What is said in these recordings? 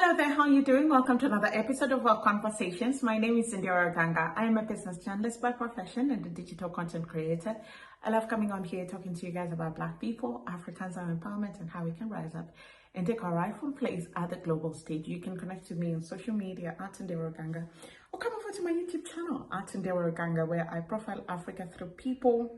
Hello there, how are you doing? Welcome to another episode of our conversations. My name is Ondiro Oganga. I am a business journalist by profession and a digital content creator. I love coming on here talking to you guys about Black people, Africans, our empowerment, and how we can rise up and take our rightful place at the global stage. You can connect with me on social media at Ondiro Oganga, or come over to my YouTube channel at Ondiro Oganga, where I profile Africa through people,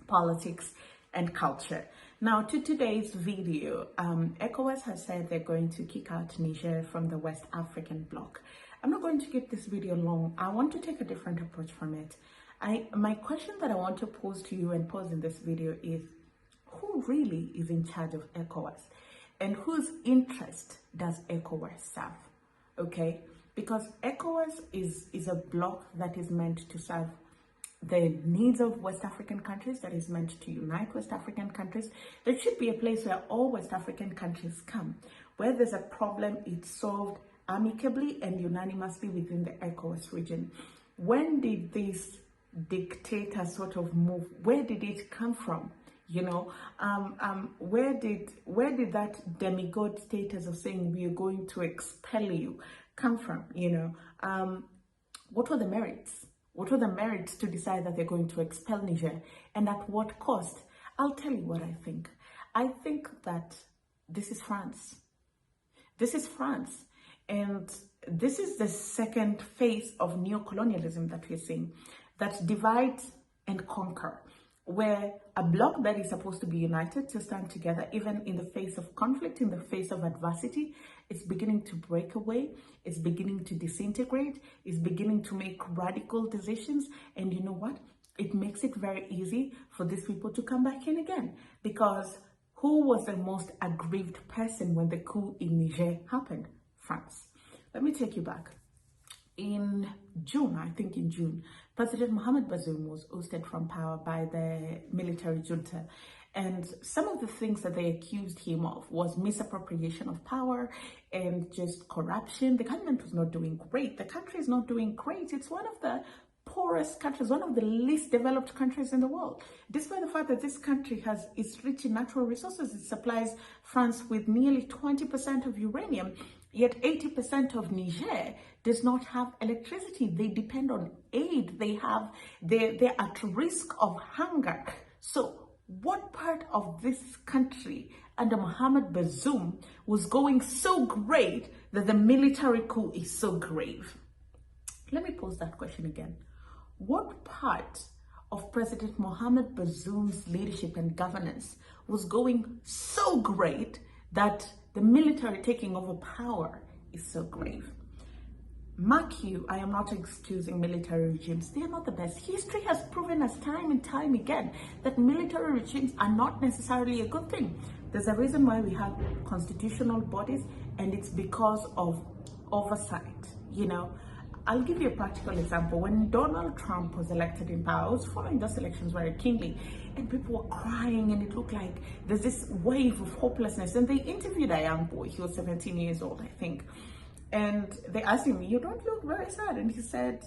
politics, and culture. Now, to today's video, ECOWAS has said they're going to kick out Niger from the West African bloc. I'm not going to keep this video long. I want to take a different approach from it. My question that I want to pose to you and pose in this video is, who really is in charge of ECOWAS? And whose interest does ECOWAS serve? Okay, because ECOWAS is a bloc that is meant to serve the needs of West African countries, that is meant to unite West African countries. There should be a place where all West African countries come. Where there's a problem, it's solved amicably and unanimously within the ECOWAS region. When did this dictator sort of move? Where did it come from? You know, where did that demigod status of saying we are going to expel you come from? You know, what were the merits? What were the merits to decide that they're going to expel Niger, and at what cost? I'll tell you what I think. I think that this is France. This is France. And this is the second phase of neo-colonialism that we're seeing, that divide and conquer, where a bloc that is supposed to be united to stand together, even in the face of conflict, in the face of adversity, is beginning to break away, is beginning to disintegrate, is beginning to make radical decisions. And you know what? It makes it very easy for these people to come back in again. Because who was the most aggrieved person when the coup in Niger happened? France. Let me take you back. In June, I think in June, President Mohamed Bazoum was ousted from power by the military junta. And some of the things that they accused him of was misappropriation of power and just corruption. The government was not doing great. The country is not doing great. It's one of the poorest countries, one of the least developed countries in the world. Despite the fact that this country is rich in natural resources, it supplies France with nearly 20% of uranium, yet 80% of Niger does not have electricity. They depend on aid. They're at risk of hunger. So what part of this country under Mohamed Bazoum was going so great that the military coup is so grave? Let me pose that question again. What part of President Mohamed Bazoum's leadership and governance was going so great that the military taking over power is so grave? Mark you, I am not excusing military regimes. They are not the best. History has proven us time and time again that military regimes are not necessarily a good thing. There's a reason why we have constitutional bodies, and it's because of oversight. You know, I'll give you a practical example. When Donald Trump was elected in power, I was following those elections very keenly, and people were crying, and it looked like there's this wave of hopelessness. And they interviewed a young boy. He was 17 years old, I think. And they asked him, "You don't look very sad." And he said,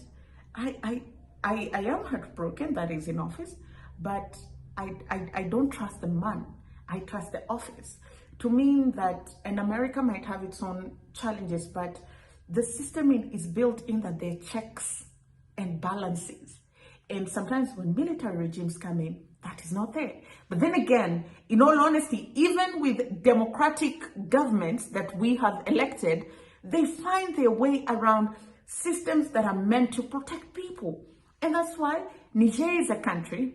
I am heartbroken that he's in office, but I don't trust the man. I trust the office. To mean that, and America might have its own challenges, but the system is built in that there are checks and balances. And sometimes when military regimes come in, that is not there. But then again, in all honesty, even with democratic governments that we have elected, they find their way around systems that are meant to protect people. And that's why Niger is a country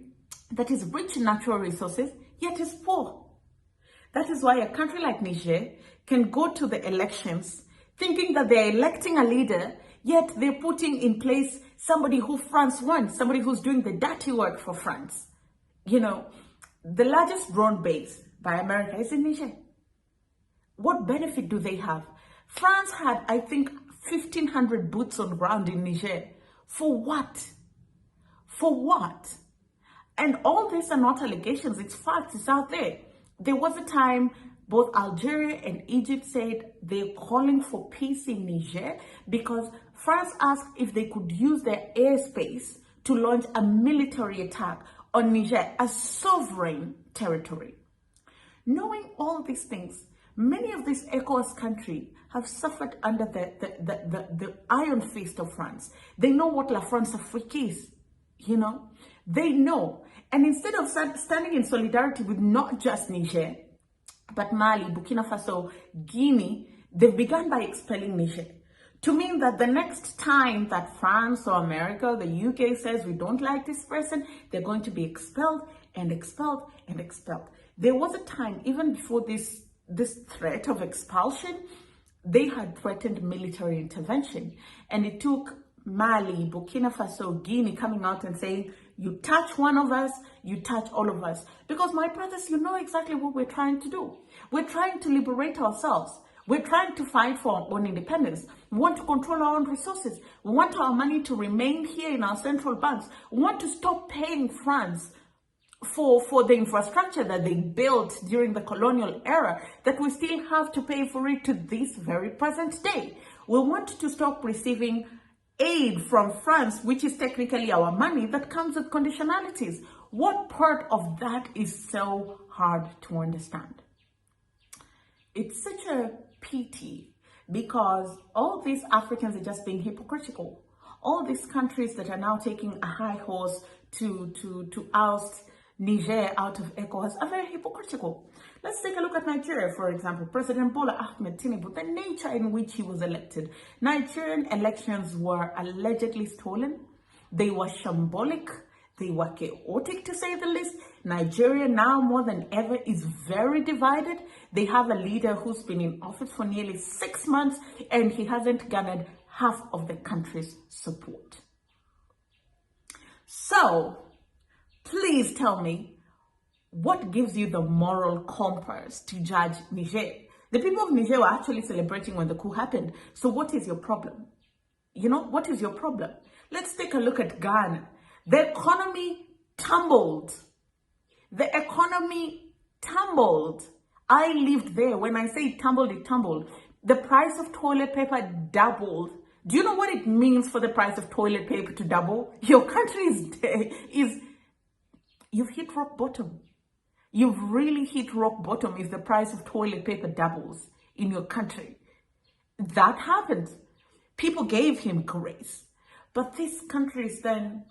that is rich in natural resources, yet is poor. That is why a country like Niger can go to the elections thinking that they're electing a leader, yet they're putting in place somebody who France wants, somebody who's doing the dirty work for France. You know, the largest drone base by America is in Niger. What benefit do they have? France had, I think, 1,500 boots on ground in Niger. For what? For what? And all these are not allegations, it's facts, it's out there. There was a time both Algeria and Egypt said they're calling for peace in Niger because France asked if they could use their airspace to launch a military attack on Niger, a sovereign territory. Knowing all these things, Many of these ECOWAS countries have suffered under the iron fist of France. They know what La France Afrique is, you know. They know. And instead of standing in solidarity with not just Niger, but Mali, Burkina Faso, Guinea, they've begun by expelling Niger. To mean that the next time that France or America or the UK says we don't like this person, they're going to be expelled and expelled and expelled. There was a time, even before this threat of expulsion, they had threatened military intervention. And it took Mali, Burkina Faso, Guinea coming out and saying, you touch one of us, you touch all of us. Because my brothers, you know exactly what we're trying to do. We're trying to liberate ourselves. We're trying to fight for our own independence. We want to control our own resources. We want our money to remain here in our central banks. We want to stop paying France for the infrastructure that they built during the colonial era, that we still have to pay for it to this very present day. We want to stop receiving aid from France, which is technically our money, that comes with conditionalities. What part of that is so hard to understand? It's such a pity, because all these Africans are just being hypocritical. All these countries that are now taking a high horse to oust Niger out of ECOWAS are very hypocritical. Let's take a look at Nigeria, for example. President Bola Ahmed Tinubu, the nature in which he was elected. Nigerian elections were allegedly stolen. They were shambolic. They were chaotic, to say the least. Nigeria now more than ever is very divided. They have a leader who's been in office for nearly 6 months, and he hasn't garnered half of the country's support. So, please tell me, what gives you the moral compass to judge Niger? The people of Niger were actually celebrating when the coup happened. So what is your problem? You know, what is your problem? Let's take a look at Ghana. The economy tumbled. The economy tumbled. I lived there. When I say it tumbled, it tumbled. The price of toilet paper doubled. Do you know what it means for the price of toilet paper to double? Your country you've hit rock bottom. You've really hit rock bottom if the price of toilet paper doubles in your country. That happened. People gave him grace. But this country is then,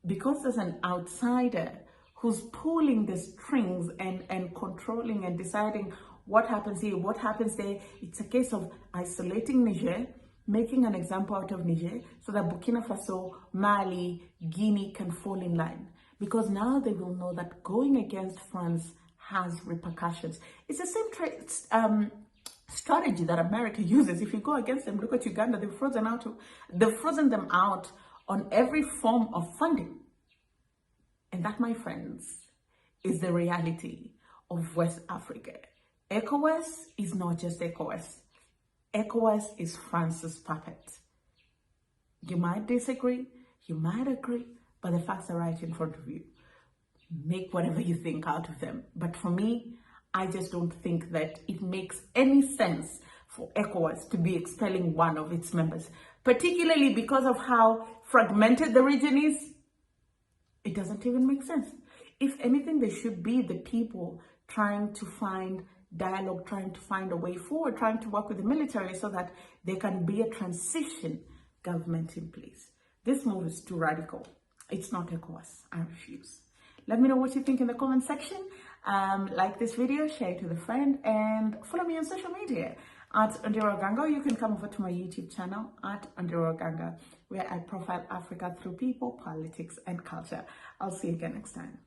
because there's an outsider who's pulling the strings and controlling and deciding what happens here, what happens there, it's a case of isolating Niger, making an example out of Niger so that Burkina Faso, Mali, Guinea can fall in line. Because now they will know that going against France has repercussions. It's the same strategy that America uses. If you go against them, look at Uganda, they've frozen them out on every form of funding. And that, my friends, is the reality of West Africa. ECOWAS is not just ECOWAS. ECOWAS is France's puppet. You might disagree, you might agree, but the facts are right in front of you. Make whatever you think out of them. But for me, I just don't think that it makes any sense for ECOWAS to be expelling one of its members, particularly because of how fragmented the region is. It doesn't even make sense. If anything, there should be the people trying to find dialogue, trying to find a way forward, trying to work with the military so that there can be a transition government in place. This move is too radical. It's not ECOWAS. I refuse. Let me know what you think in the comment section. Like this video, share it with a friend, and follow me on social media at Ondiro Oganga. You can come over to my YouTube channel at Ondiro Oganga, where I profile Africa through people, politics, and culture. I'll see you again next time.